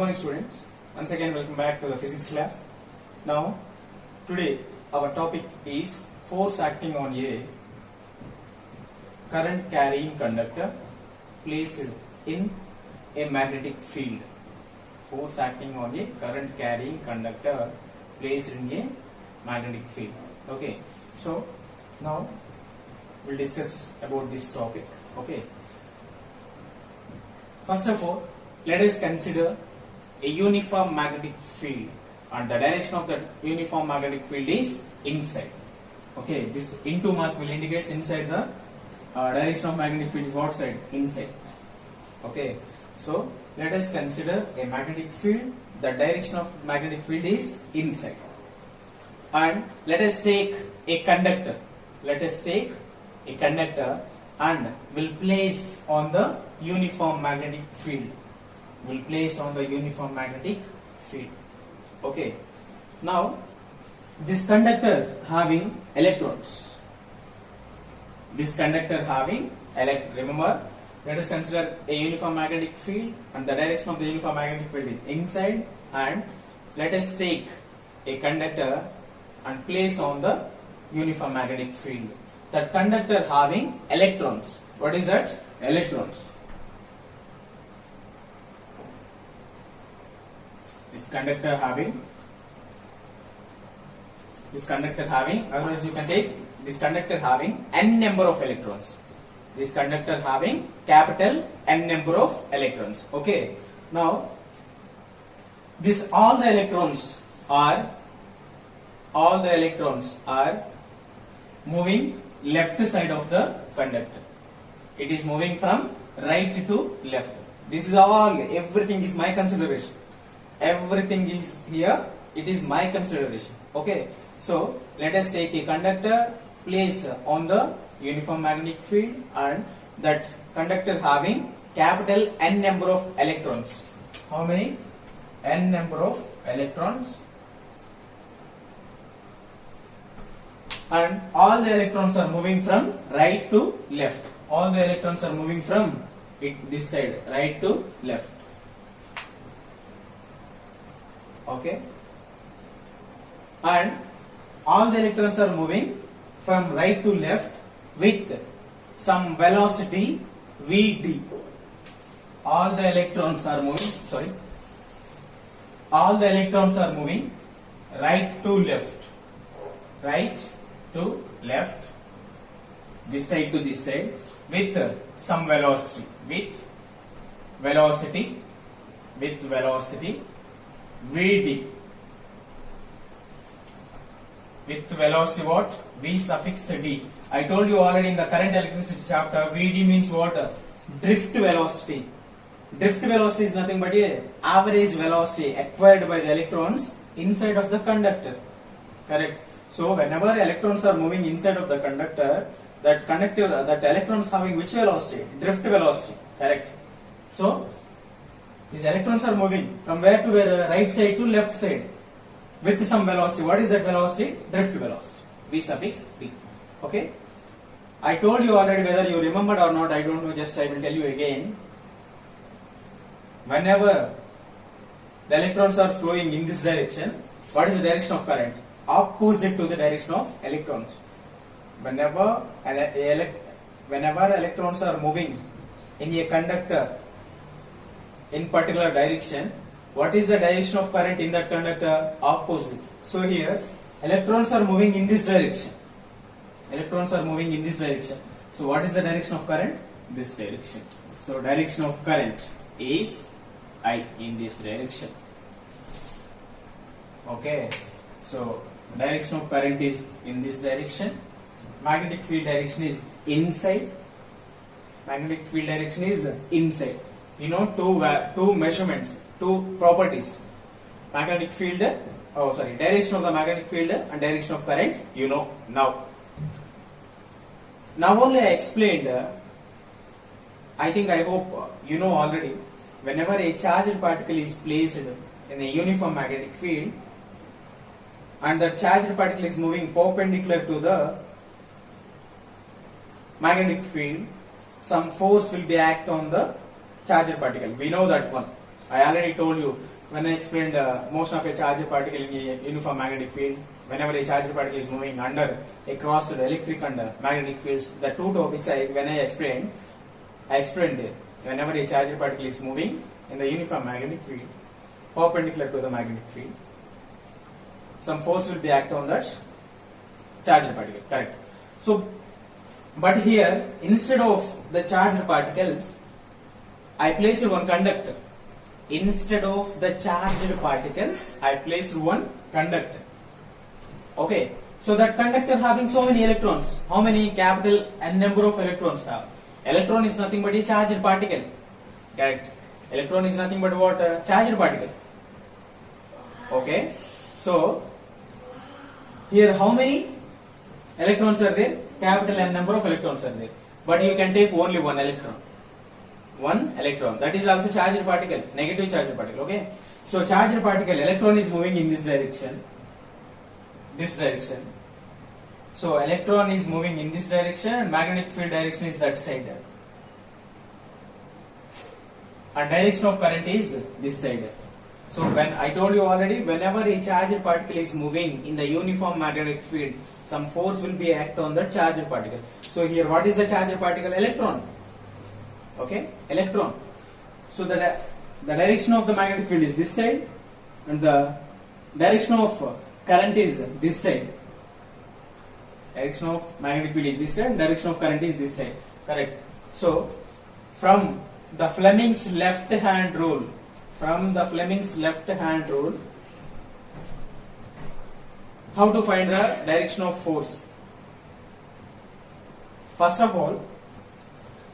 morning students, once again welcome back to the physics lab. Now today our topic is force acting on a current carrying conductor placed in a magnetic field. Force acting on a current carrying conductor placed in a magnetic field. Okay, so now we'll discuss about this topic. Okay, first of all, let us consider a uniform magnetic field, and the direction of the uniform magnetic field is inside. Okay, this into mark will indicate inside the direction of magnetic field is what side? Inside. Okay, so let us consider a magnetic field. The direction of magnetic field is inside, and let us take a conductor. Let us take a conductor and will place on the uniform magnetic field. Will place on the uniform magnetic field. Okay. Now, this conductor having electrons. This conductor having remember, let us consider a uniform magnetic field, and the direction of the uniform magnetic field is inside, and let us take a conductor and place on the uniform magnetic field. That conductor having electrons. What is that? Electrons. This conductor having, otherwise you can take this conductor having n number of electrons. This conductor having capital N number of electrons. Okay. Now, this all the electrons are moving left side of the conductor. It is moving from right to left. This is all, everything is my consideration. Everything is here, it is my consideration. Okay, so let us take a conductor, place on the uniform magnetic field, and that conductor having capital N number of electrons. How many? N number of electrons, and all the electrons are moving from right to left. All the electrons are moving from this side, right to left. Okay, and all the electrons are moving from right to left with some velocity Vd. All the electrons are moving, all the electrons are moving right to left, this side to this side with some velocity, Vd, with velocity what? V suffix d. I told you already in the current electricity chapter, Vd means what? Drift velocity. Drift velocity is nothing but a average velocity acquired by the electrons inside of the conductor. Correct. So whenever electrons are moving inside of the conductor, that electrons having which velocity? Drift velocity. Correct. So these electrons are moving from where to where? Right side to left side with some velocity. What is that velocity? Drift velocity. V suffix d. Okay. I told you already, whether you remembered or not, I don't know, just I will tell you again. Whenever the electrons are flowing in this direction, what is the direction of current? Opposite to the direction of electrons. Whenever electrons are moving in a conductor in particular direction, what is the direction of current in that conductor? Opposite. So here electrons are moving in this direction. So what is the direction of current? This direction. So direction of current is I in this direction. Okay. So direction of current is in this direction. Magnetic field direction is inside. You know, two measurements, two properties. Direction of the magnetic field and direction of current, you know now. Now only I explained, I hope you know already, whenever a charged particle is placed in a uniform magnetic field, and the charged particle is moving perpendicular to the magnetic field, some force will be act on the charged particle. We know that one. I already told you, when I explained motion of a charged particle in a uniform magnetic field, whenever a charged particle is moving under a crossed electric and magnetic fields, the two topics when I explained it. Whenever a charged particle is moving in the uniform magnetic field, perpendicular to the magnetic field, some force will be act on that charged particle. Correct. So, but here instead of the charged particles, I placed one conductor. Instead of the charged particles, I placed one conductor. Okay. So that conductor having so many electrons. How many? Capital N number of electrons have. Electron is nothing but a charged particle. Correct. Electron is nothing but what? Charged particle. Okay. So here how many electrons are there? Capital N number of electrons are there. But you can take only one electron. One electron. That is also charged particle. Negative charged particle. Okay. So charged particle, electron is moving in this direction. This direction. So electron is moving in this direction and magnetic field direction is that side. And direction of current is this side. So when I told you already, whenever a charged particle is moving in the uniform magnetic field, some force will be act on the charged particle. So here what is the charged particle? Electron. Okay, electron. So the direction of the magnetic field is this side and the direction of current is this side. Direction of magnetic field is this side, direction of current is this side. Correct. So from the Fleming's left hand rule, how to find the direction of force? First of all,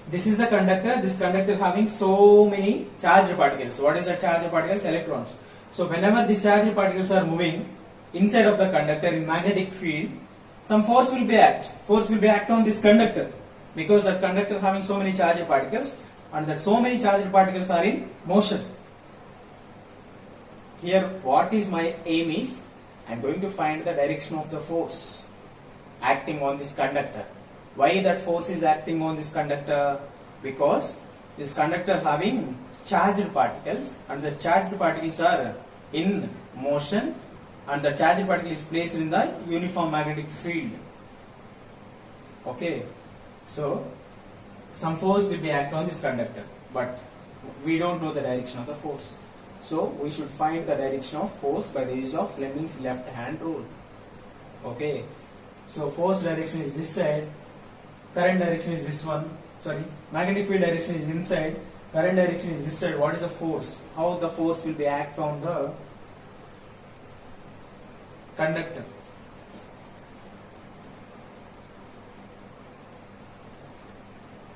this is the conductor. This conductor having so many charged particles. What is the charged particles? Electrons. So whenever these charged particles are moving inside of the conductor in magnetic field, some force will be act. Force will be act on this conductor because that conductor having so many charged particles and that so many charged particles are in motion. Here what is my aim is, I am going to find the direction of the force acting on this conductor. Why that force is acting on this conductor? Because this conductor having charged particles and the charged particles are in motion and the charged particle is placed in the uniform magnetic field. Okay, so some force will be act on this conductor, but we don't know the direction of the force. So we should find the direction of force by the use of Fleming's left hand rule. Okay, so force direction is this side, current direction is this one. Sorry, magnetic field direction is inside, current direction is this side. What is the force? How the force will be act on the conductor?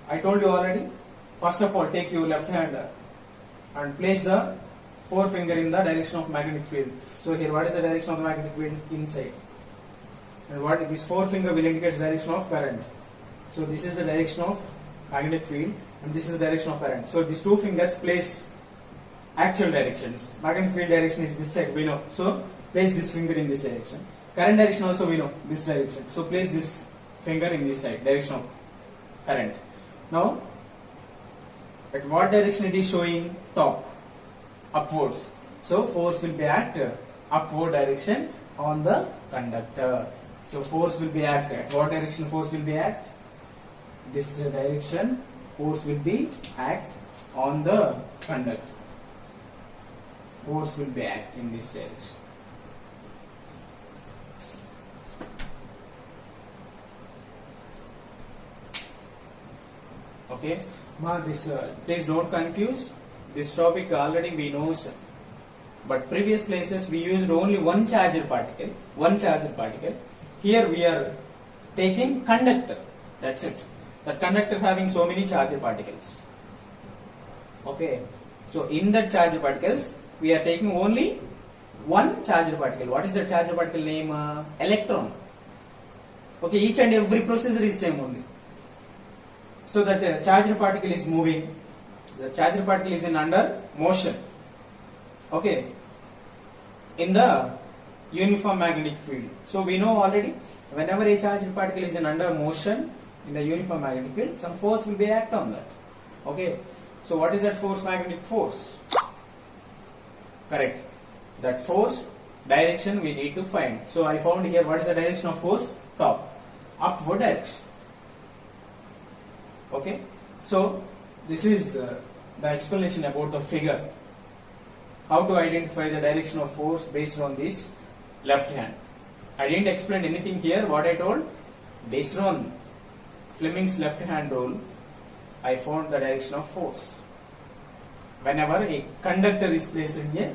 I told you already. First of all, take your left hand and place the forefinger in the direction of magnetic field. So here, what is the direction of the magnetic field? Inside. And what this forefinger will indicate the direction of current. So this is the direction of magnetic field and this is the direction of current. So these two fingers place actual directions. Magnetic field direction is this side, we know. So place this finger in this direction. Current direction also we know, this direction. So place this finger in this side, direction of current. Now, at what direction it is showing? Top, upwards. So force will be at upward direction on the conductor. So force will be at what direction? Force will be at this direction. Force will be act on the conductor. Force will be act in this direction. Okay, now this please don't confuse. This topic already we know, sir. But previous places we used only one charged particle. Here we are taking conductor. That's it. That conductor having so many charged particles. Okay. So in that charged particles, we are taking only one charged particle. What is the charged particle name? Electron. Okay. Each and every processor is same only. So that charged particle is moving. The charged particle is in under motion. Okay. In the uniform magnetic field. So we know already, whenever a charged particle is in under motion in the uniform magnetic field, some force will be act on that. Okay. So what is that force? Magnetic force. Correct. That force direction we need to find. So I found here what is the direction of force? Top. Upward direction. Okay. So this is the explanation about the figure. How to identify the direction of force based on this left hand. I didn't explain anything here. What I told, based on Fleming's left hand rule, I found the direction of force. Whenever a conductor is placed in a,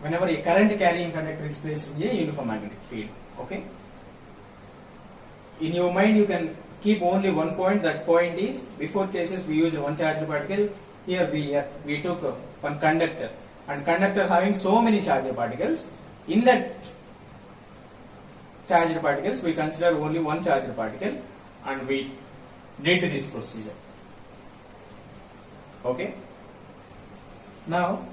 whenever a current carrying conductor is placed in a uniform magnetic field. Okay. In your mind, you can keep only one point. That point is, before cases we used one charged particle. Here we took one conductor, and conductor having so many charged particles. In that charged particles, we consider only one charged particle, and we did this procedure. Okay. Now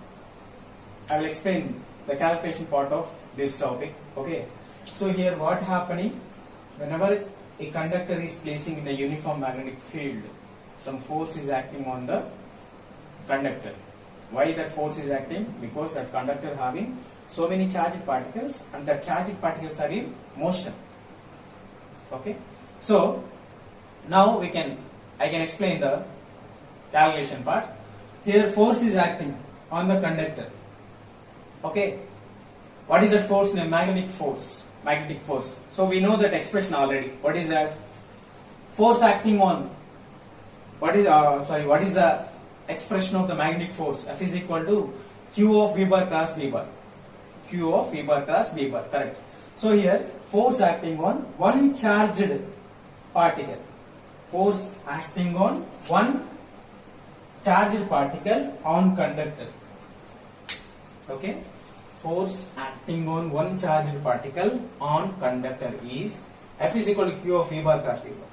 I will explain the calculation part of this topic. Okay. So here what happening, whenever a conductor is placing in a uniform magnetic field, some force is acting on the conductor. Why that force is acting? Because that conductor having so many charged particles, and the charged particles are in motion. Okay. So now I can explain the calculation part. Here force is acting on the conductor. Okay. What is that force name? Magnetic force. Magnetic force. So we know that expression already. What is that? Force acting on. What is the expression of the magnetic force? F is equal to Q of V bar cross V bar. Q of V bar cross V bar. Correct. So here force acting on one charged particle. Force acting on one charged particle on conductor. Okay. Force acting on one charged particle on conductor is F is equal to Q of V bar cross V bar.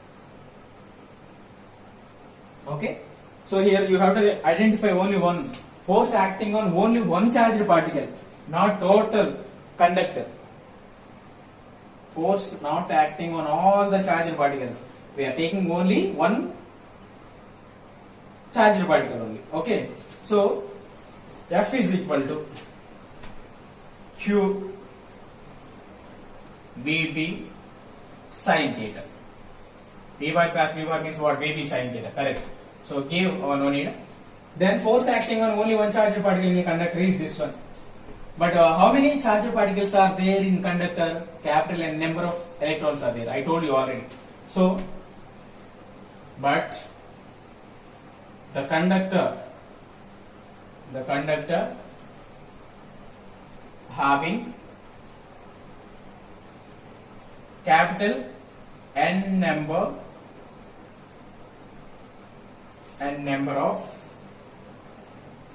Okay. So here you have to identify only one force acting on only one charged particle, not total conductor. Force not acting on all the charged particles. We are taking only one charged particle only. Okay. So F is equal to Q VB sin theta. V bar plus V bar means what? VB sin theta. Correct. So give no need. Then force acting on only one charged particle in a conductor is this one. But how many charged particles are there in conductor? Capital N number of electrons are there. I told you already. So, but the conductor having capital N number of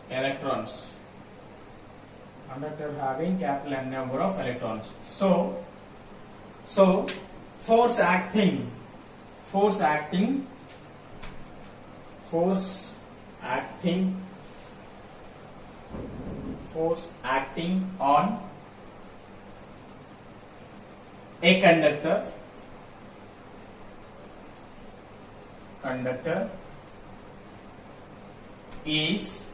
electrons. Conductor having capital N number of electrons. So force acting on a conductor is,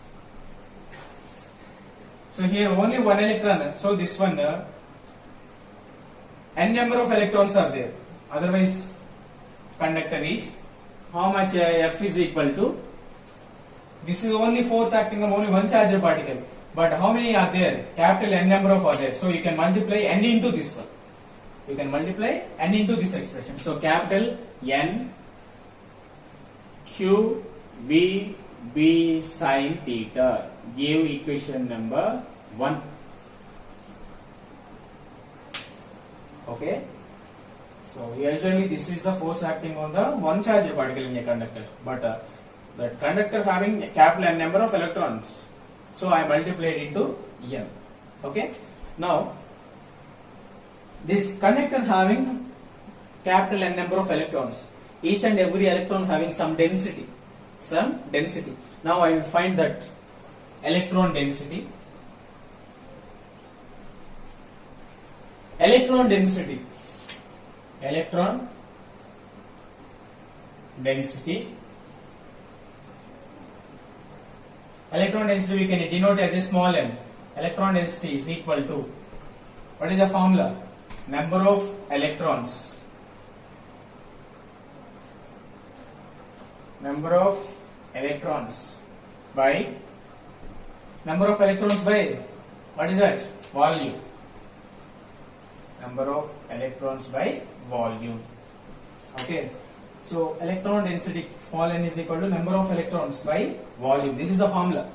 so here only one electron, so this one n number of electrons are there, otherwise conductor is how much? F is equal to, this is only force acting on only one charged particle, but how many are there? Capital N number of are there, so you can multiply n into this one, you can multiply n into this expression. So capital N Q V B sin theta, give equation number 1. Okay. So usually this is the force acting on the one charged particle in a conductor, but the conductor having a capital N number of electrons, so I multiplied into N. Okay. Now this conductor having capital N number of electrons, each and every electron having some density. Now I will find that electron density. Electron density we can denote as a small m. electron density is equal to, what is the formula? Number of electrons. Number of electrons by what is that? Volume. Number of electrons by volume. Okay. So electron density small n is equal to number of electrons by volume. This is the formula.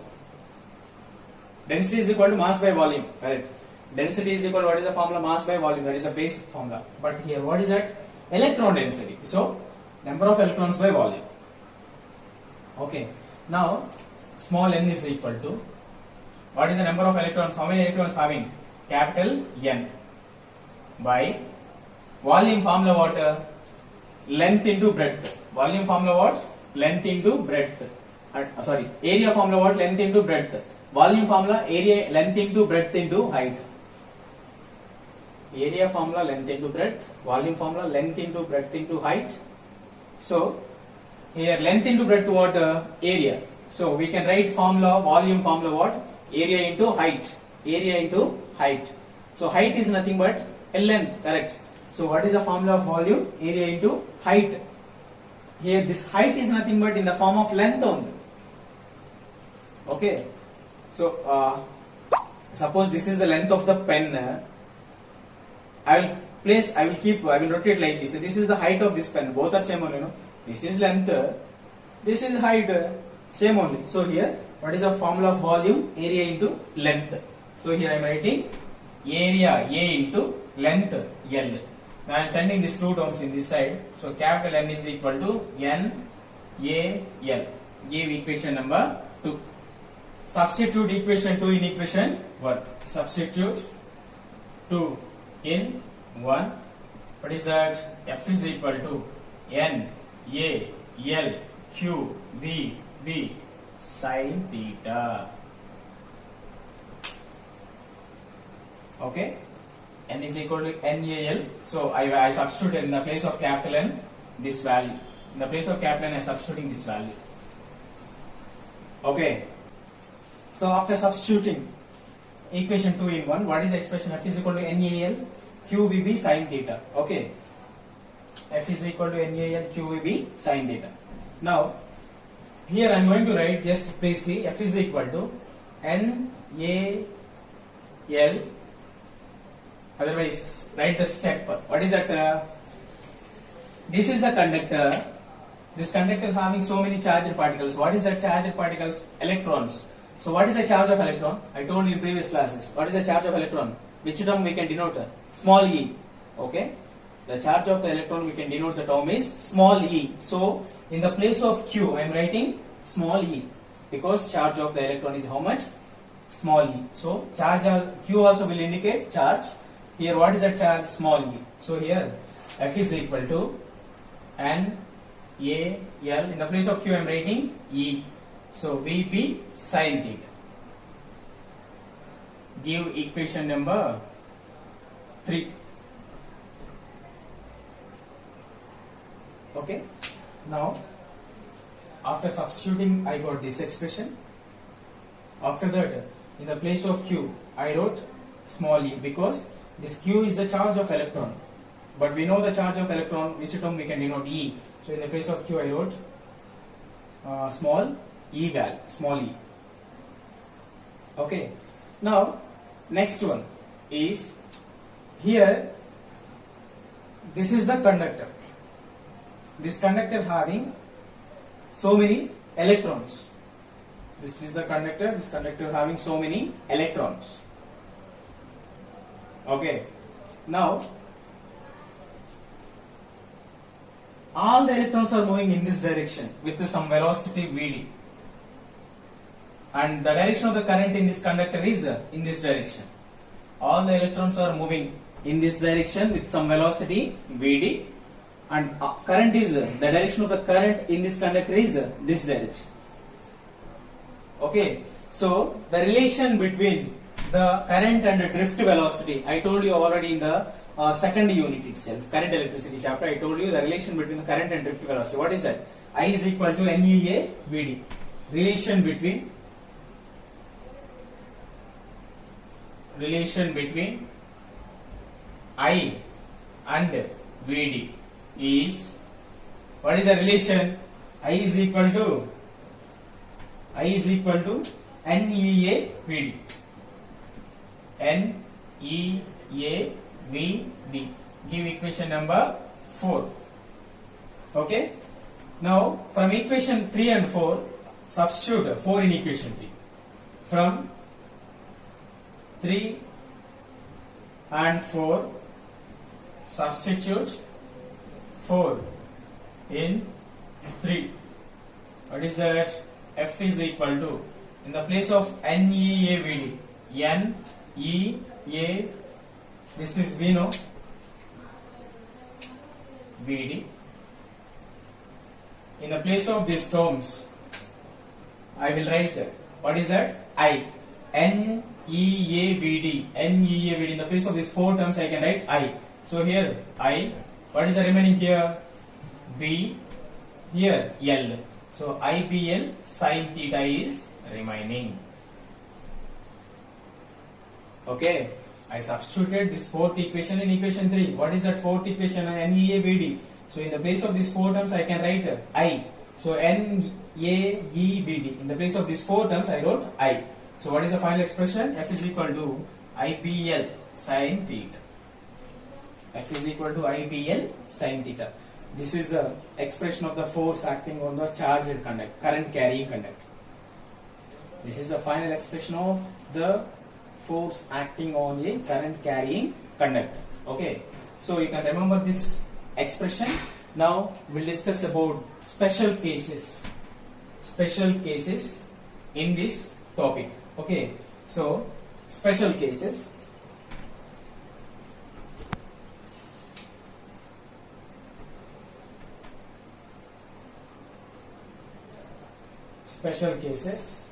Density is equal to mass by volume. Correct. Density is equal to what is the formula? Mass by volume. That is a basic formula. But here what is that? Electron density. So number of electrons by volume. Okay. Now small n is equal to, what is the number of electrons? How many electrons having? Capital N by volume formula what? Length into breadth. Volume formula what? Length into breadth. Area formula what? Length into breadth. Volume formula area length into breadth into height. Area formula length into breadth. Volume formula length into breadth into height. So here length into breadth what? Area. So we can write formula, volume formula what? Area into height. Area into height. So height is nothing but length. Correct. So what is the formula of volume? Area into height. Here this height is nothing but in the form of length only. Okay. So suppose this is the length of the pen. I will rotate like this. This is the height of this pen. Both are same only, no? This is length. This is height. Same only. So here what is the formula of volume? Area into length. So here I am writing area A into length L. Now I am sending these two terms in this side. So capital N is equal to N A L. Give equation number 2. Substitute equation 2 in equation 1. Substitute 2 in 1. What is that? F is equal to N A L Q V B sin theta. Okay. N is equal to NAL. So I substitute in the place of capital N this value. In the place of capital N I am substituting this value. Okay. So after substituting equation 2 in 1, what is the expression? F is equal to NAL QVB sin theta. Okay. F is equal to NAL QVB sin theta. Now here I am going to write, just please see, F is equal to NAL. Otherwise, write the step. What is that? This is the conductor. This conductor having so many charged particles. What is the charged particles? Electrons. So what is the charge of electron? I told you in previous classes. What is the charge of electron? Which term we can denote? Small e. Okay. The charge of the electron we can denote the term is small e. So in the place of Q, I am writing small e because charge of the electron is how much? Small e. So charge Q also will indicate charge. Here what is the charge? Small e. So here F is equal to N A L. In the place of Q I am writing E. So VB sin theta. Give equation number 3. Okay. Now after substituting I got this expression. After that in the place of Q I wrote small e because this Q is the charge of electron. But we know the charge of electron, which term we can denote E. So in the place of Q I wrote small e value, small e. Okay. Now next one is here. This is the conductor. This conductor having so many electrons. This is the conductor. This conductor having so many electrons. Okay. Now all the electrons are moving in this direction with some velocity Vd. And the direction of the current in this conductor is in this direction. All the electrons are moving in this direction with some velocity Vd. And current is the direction of the current in this conductor is this direction. Okay. So the relation between the current and the drift velocity, I told you already in the second unit itself, current electricity chapter, I told you the relation between the current and drift velocity. What is that? I is equal to NEA Vd. Relation between relation between I and VD is, what is the relation? I is equal to NEA VD. NEA VD. Give equation number 4. Okay. Now from equation 3 and 4, substitute 4 in equation 3. From 3 and 4, substitute 4 in 3. What is that? F is equal to, in the place of NEAVD, NEA, this is we know, VD. In the place of these terms, I will write, what is that? I. NEAVD. NEAVD. In the place of these 4 terms, I can write I. So here I. What is the remaining here? B. Here L. So IBL sin theta is remaining. Okay. I substituted this 4th equation in equation 3. What is that 4th equation? NEAVD. So in the place of these 4 terms, I can write I. So NEAVD. In the place of these 4 terms, I wrote I. So what is the final expression? F is equal to IBL sin theta. F is equal to IBL sin theta. This is the expression of the force acting on the charged conductor, current carrying conductor. This is the final expression of the force acting on a current carrying conductor. Okay. So you can remember this expression. Now we'll discuss about special cases in this topic. Okay. So special cases. Special cases.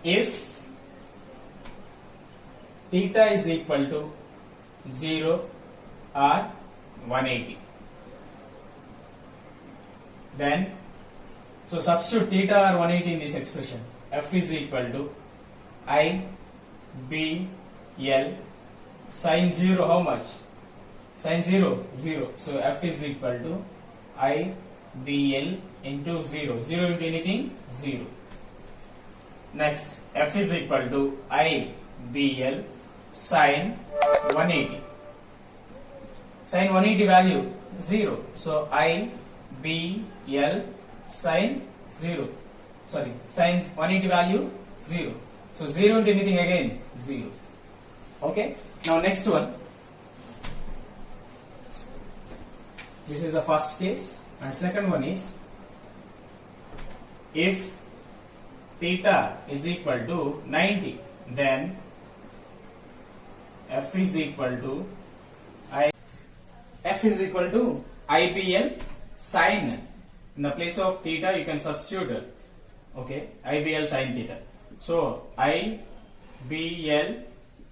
If theta is equal to 0 or 180, then so substitute theta or 180 in this expression. F is equal to IBL sin 0 how much? Sin 0, 0. So F is equal to IBL into 0. 0 into anything? 0. Next, F is equal to IBL sin 180. Sin 180 value 0. So IBL sin 0. Sorry, sin 180 value 0. So 0 into anything again? 0. Okay. Now next one. This is the first case, and second one is if theta is equal to 90, then F is equal to IBL sin. In the place of theta, you can substitute. Okay, IBL sin theta. So IBL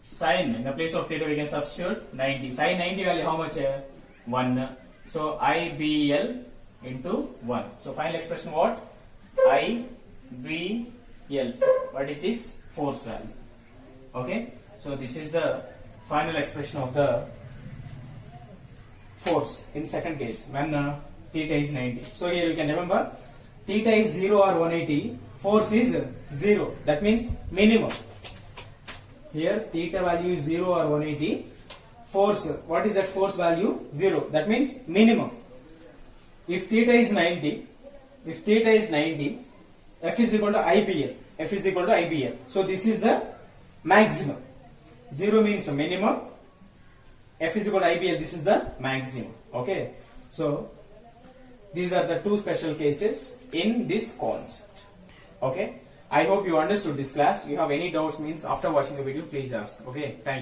sin. In the place of theta, we can substitute 90. Sin 90 value how much? 1. So IBL into 1. So final expression what? IBL. What is this? Force value. Okay. So this is the final expression of the force in second case when theta is 90. So here you can remember theta is 0 or 180, force is 0. That means minimum. Here theta value is 0 or 180. Force, what is that force value? 0. That means minimum. If theta is 90, F is equal to IBL. F is equal to IBL. So this is the maximum. 0 means minimum. F is equal to IBL. This is the maximum. Okay. So these are the two special cases in this concept. Okay. I hope you understood this class. If you have any doubts, means after watching the video, please ask. Okay. Thank you.